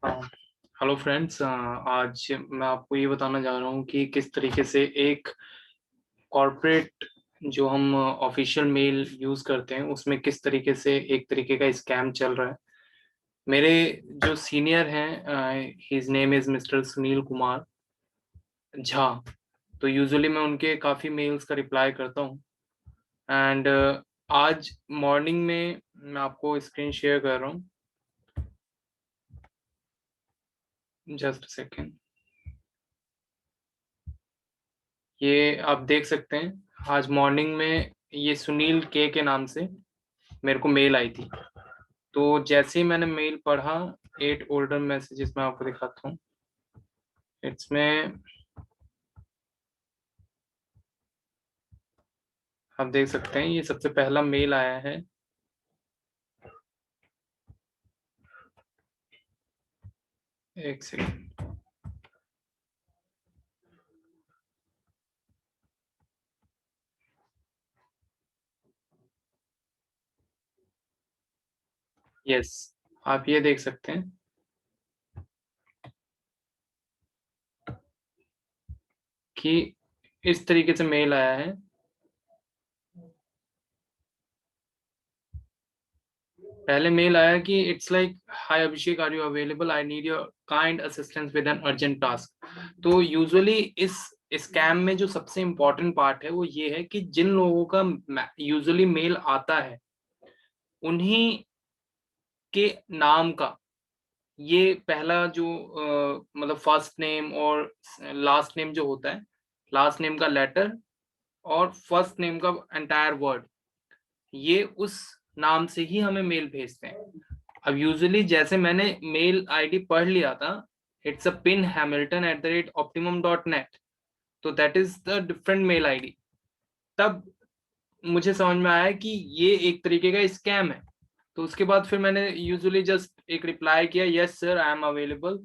Hello friends, आज मैं आपको ये बताना जा रहा हूँ कि किस तरीके से एक कॉर्पोरेट जो हम ऑफिशियल मेल यूज़ करते हैं उसमें किस तरीके से एक तरीके का स्कैम चल रहा है। मेरे जो सीनियर हैं, his name is mister Sunil Kumar Jha. तो यूजुअली मैं उनके काफ़ी मेल्स का रिप्लाई करता हूँ। एंड आज मॉर्निंग में मैं आपको स्क्रीन शेयर कर रहा हूँ। Just second. ये आप देख सकते हैं, आज मॉर्निंग में ये सुनील के नाम से मेरे को मेल आई थी। तो जैसे ही मैंने मेल पढ़ा, 8 ओल्डर मैसेजेस मैं आपको दिखाता हूँ। इसमें आप देख सकते हैं, ये सबसे पहला मेल आया है। एक सेकेंड। यस, आप ये देख सकते हैं कि इस तरीके से मेल आया है। पहले मेल आया कि it's like, hi Abhishek, are you available, I need your kind assistance with an urgent task. तो यूजुअली इस स्कैम में जो सबसे इम्पोर्टेंट पार्ट है वो ये है कि जिन लोगों का यूजुअली मेल आता है उन्हीं के नाम का ये पहला जो मतलब फर्स्ट नेम और लास्ट नेम जो होता है, लास्ट नेम का लेटर और फर्स्ट नेम का एंटायर वर्ड, ये उस नाम से ही हमें मेल भेजते हैं। अब यूजुअली जैसे मैंने मेल आईडी पढ़ लिया था, it's a pin Hamilton at the rate optimum dot net, तो that is the different mail ID. तब मुझे समझ में आया कि ये एक तरीके का स्कैम है। तो उसके बाद फिर मैंने यूजुअली जस्ट एक रिप्लाई किया, yes sir, I am available.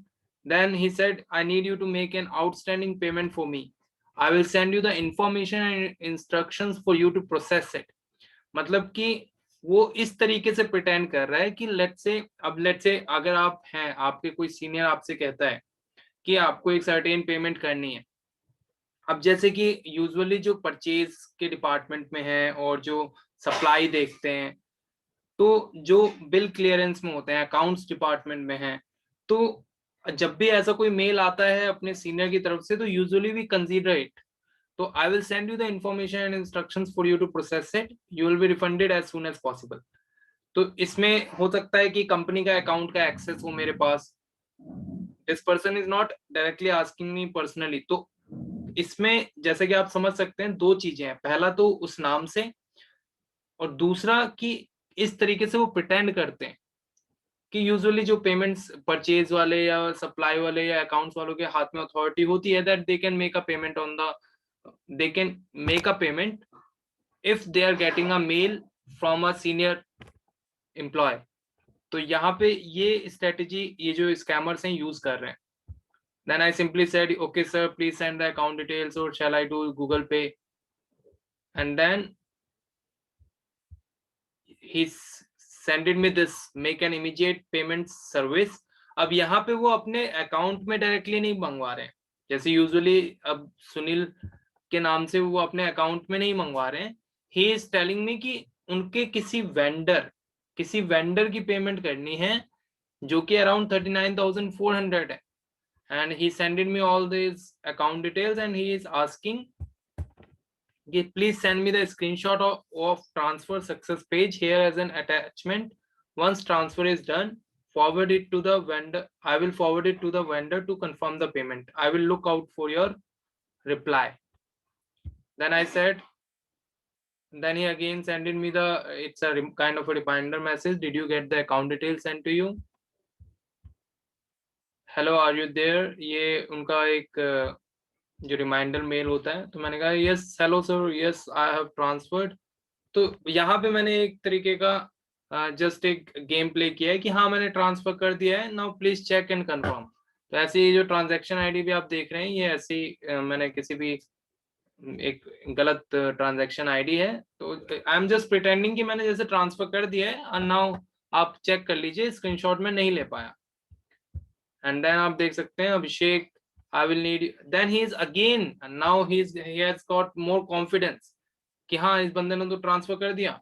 Then he said, I need you to make an outstanding payment for me, I will send you the information and instructions for you to process it. मतलब कि वो इस तरीके से pretend कर रहा है कि लेट्स से अगर आप हैं, आपके कोई सीनियर आपसे कहता है कि आपको एक सर्टेन पेमेंट करनी है। अब जैसे कि यूजुअली जो परचेज के डिपार्टमेंट में है और जो सप्लाई देखते हैं, तो जो बिल क्लियरेंस में होते हैं, अकाउंट्स डिपार्टमेंट में है, तो जब भी ऐसा कोई मेल आता है अपने सीनियर की तरफ से, तो यूजुअली वी कंसीडर इट। तो I will send you the information and instructions for you to process it, you will be refunded as soon as possible. तो इसमें हो सकता है कि कंपनी का अकाउंट का एक्सेस हो मेरे पास। This person is not directly asking me personally. तो इसमें जैसे कि आप समझ सकते हैं, दो चीजें हैं, पहला तो उस नाम से, और दूसरा कि इस तरीके से वो प्रिटेंड करते हैं कि यूजुअली जो पेमेंट्स परचेज वाले या सप्लाई वाले या अकाउंट्स वालों के हाथ में अथॉरिटी होती है, that they can make a payment on the, they can make a payment if they are getting a mail from a senior employee. तो यहाँ पे ये स्ट्रेटेजी ये जो स्कैमर्स हैं यूज कर रहे हैं। Then I simply said, okay sir, please send the account details और shall I do Google Pay. And then he sended me this make an immediate payment service। अब यहाँ पे वो अपने अकाउंट में डायरेक्टली नहीं मंगवा रहे हैं, जैसे यूजुअली अब सुनील के नाम से वो अपने अकाउंट में नहीं मंगवा रहे हैं। ही इज टेलिंग मी कि उनके किसी वेंडर की पेमेंट करनी है, जो कि अराउंड 39,400 है। And he सेंडेड me all this account details and he is asking, please send me the screenshot of transfer success page here as an attachment. Once transfer is done, forward it to the vendor. I will forward it to the vendor to confirm the payment. I will look out for your reply. Then I said, then he again sent me it's a kind of a reminder message. Did you get the account details sent to you? Hello, are you there? ये उनका एक जो reminder mail होता है। तो मैंने कहा, yes hello sir, yes I have transferred. तो यहाँ पे मैंने एक तरीके का जस्ट एक गेम प्ले किया है कि हाँ मैंने ट्रांसफर कर दिया है, now please check and confirm. तो ऐसे ही जो ट्रांजैक्शन आईडी भी आप देख रहे हैं, ये ऐसी मैंने किसी भी एक गलत ट्रांजैक्शन आईडी है। तो आई एम जस्ट प्रिटेंडिंग कि मैंने जैसे ट्रांसफर कर दिया है, और नाउ आप चेक कर लीजिए, स्क्रीनशॉट में नहीं ले पाया। एंड देन आप देख सकते हैं Abhishek I will need, then he is again now he has got more confidence कि हाँ इस बंदे ने तो ट्रांसफर कर दिया,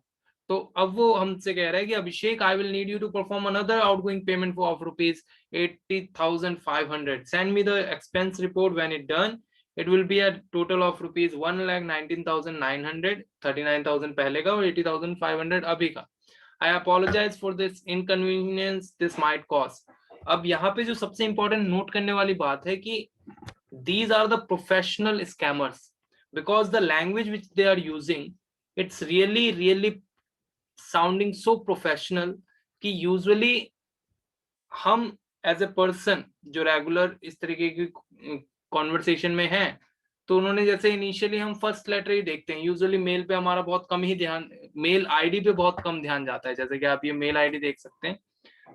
तो अब वो हमसे कह रहा है कि Abhishek I will need you to perform another outgoing payment for of ₹80,500, send me the expense report when it done, it will be a total of ₹1,19,900, 39,000 पहले का और 80,500 अभी का. I apologize for this inconvenience this might cause. अब यहाँ पे जो सबसे इंपॉर्टेंट नोट करने वाली बात है कि these are the professional scammers because the language which they are using, it's really sounding so professional कि usually हम एज ए पर्सन जो रेगुलर इस तरीके की कॉन्वर्सेशन में है, तो उन्होंने जैसे इनिशियली हम फर्स्ट लेटर ही देखते हैं, यूजुअली मेल पे हमारा बहुत कम ही ध्यान, मेल आईडी पे बहुत कम ध्यान जाता है, जैसे कि आप ये मेल आईडी देख सकते हैं,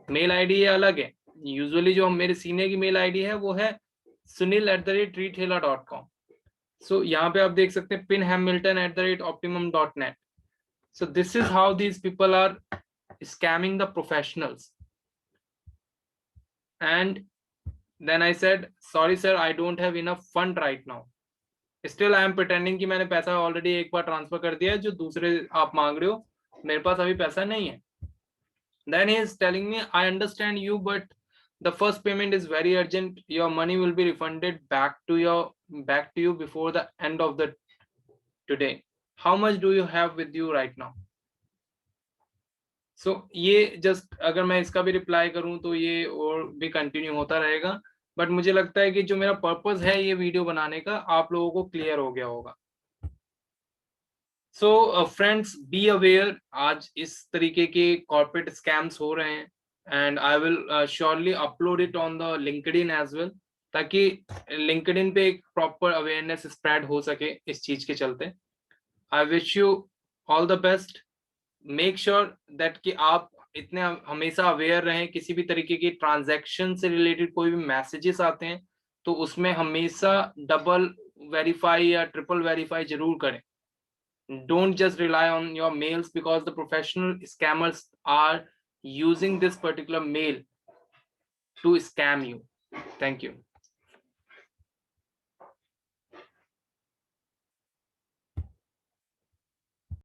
मेल आईडी ये अलग है, यूजुअली जो मेरे सीनियर की मेल आईडी है वो है sunil@treathela.com. सो यहाँ पे आप देख सकते हैं pinhamilton@optimum.net. so this is how these people are scamming the professionals. And then I said, sorry sir, I don't have enough fund right now. Still I am pretending कि मैंने पैसा ऑलरेडी एक बार ट्रांसफर कर दिया है, जो दूसरे आप मांग रहे हो मेरे पास अभी पैसा नहीं है. Then he is telling me, I understand you, but the first payment is very urgent. Your money will be refunded back to you before the end of the today. How much do you have with you right now? So ये just अगर मैं इसका भी reply करूं तो ये और भी कंटिन्यू होता रहेगा, बट मुझे लगता है कि जो मेरा पर्पस है ये वीडियो बनाने का आप लोगों को क्लियर हो गया होगा. सो फ्रेंड्स बी अवेयर, आज इस तरीके के कॉर्पोरेट स्कैम्स हो रहे हैं and I will surely upload it on the LinkedIn as well, ताकि लिंक्डइन पे एक प्रॉपर अवेयरनेस स्प्रेड हो सके इस चीज के चलते. I wish you all the best. Make sure that कि आप इतने हमेशा अवेयर रहें, किसी भी तरीके की ट्रांजैक्शन से रिलेटेड कोई भी मैसेजेस आते हैं तो उसमें हमेशा डबल वेरीफाई या ट्रिपल वेरीफाई जरूर करें. Don't just rely on your mails because the professional scammers are using this particular mail to scam you. Thank you.